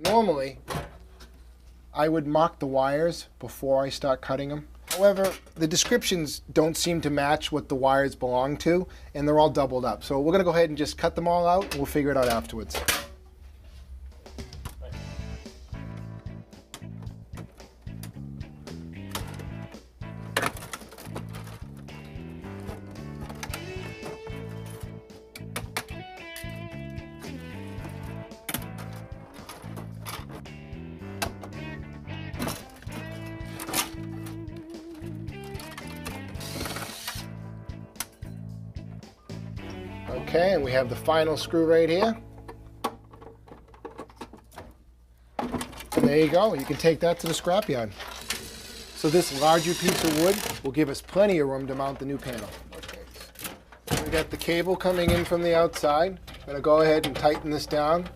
Normally, I would mark the wires before I start cutting them. However, the descriptions don't seem to match what the wires belong to, and they're all doubled up. So we're going to go ahead and just cut them all out, and we'll figure it out afterwards. Okay, and we have the final screw right here. And there you go, you can take that to the scrapyard. So this larger piece of wood will give us plenty of room to mount the new panel. Okay. We got the cable coming in from the outside. I'm going to go ahead and tighten this down.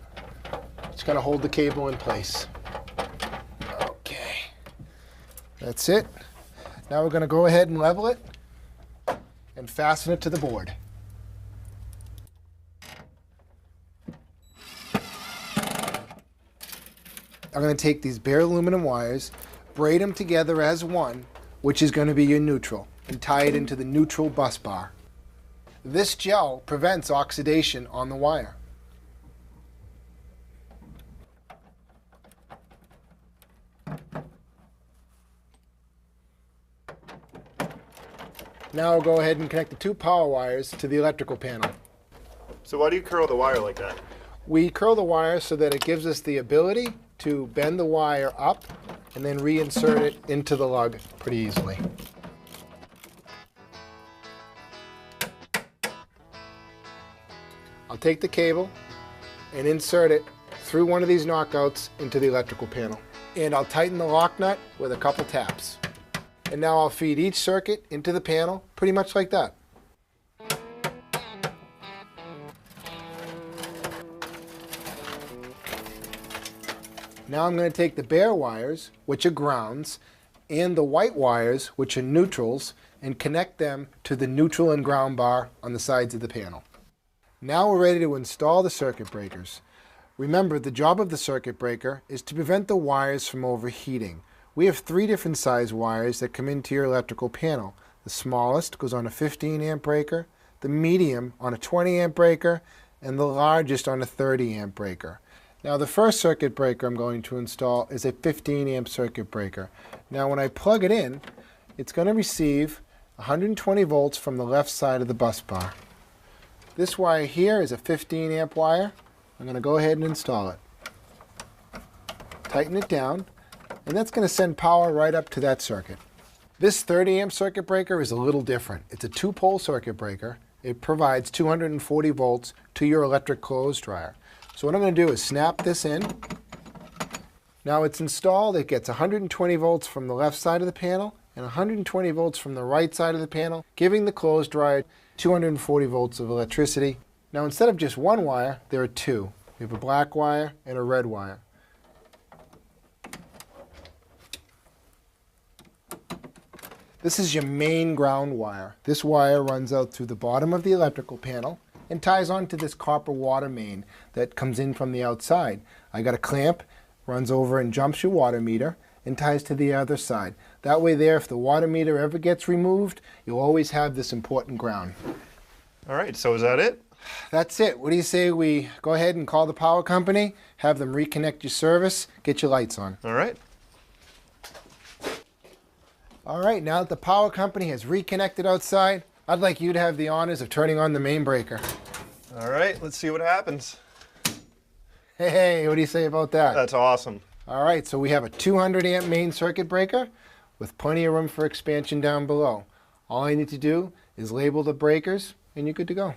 It's going to hold the cable in place. Okay, that's it. Now we're going to go ahead and level it and fasten it to the board. I'm going to take these bare aluminum wires, braid them together as one, which is going to be your neutral, and tie it into the neutral bus bar. This gel prevents oxidation on the wire. Now I'll go ahead and connect the two power wires to the electrical panel. So why do you curl the wire like that? We curl the wire so that it gives us the ability to bend the wire up and then reinsert it into the lug pretty easily. I'll take the cable and insert it through one of these knockouts into the electrical panel. And I'll tighten the lock nut with a couple taps. And now I'll feed each circuit into the panel pretty much like that. Now I'm going to take the bare wires, which are grounds, and the white wires, which are neutrals, and connect them to the neutral and ground bar on the sides of the panel. Now we're ready to install the circuit breakers. Remember, the job of the circuit breaker is to prevent the wires from overheating. We have 3 different size wires that come into your electrical panel. The smallest goes on a 15 amp breaker, the medium on a 20 amp breaker, and the largest on a 30 amp breaker. Now the first circuit breaker I'm going to install is a 15 amp circuit breaker. Now when I plug it in, it's going to receive 120 volts from the left side of the bus bar. This wire here is a 15 amp wire. I'm going to go ahead and install it. Tighten it down, and that's going to send power right up to that circuit. This 30 amp circuit breaker is a little different. It's a 2-pole circuit breaker. It provides 240 volts to your electric clothes dryer. So what I'm going to do is snap this in. Now it's installed. It gets 120 volts from the left side of the panel and 120 volts from the right side of the panel, giving the clothes dryer 240 volts of electricity. Now instead of just one wire, there are 2. We have a black wire and a red wire. This is your main ground wire. This wire runs out through the bottom of the electrical panel and ties onto this copper water main that comes in from the outside. I got a clamp, runs over and jumps your water meter and ties to the other side. That way there, if the water meter ever gets removed, you'll always have this important ground. All right, so is that it? That's it. What do you say we go ahead and call the power company, have them reconnect your service, get your lights on. All right. All right, now that the power company has reconnected outside, I'd like you to have the honors of turning on the main breaker. All right, let's see what happens. Hey, what do you say about that? That's awesome. All right, so we have a 200 amp main circuit breaker with plenty of room for expansion down below. All I need to do is label the breakers and you're good to go.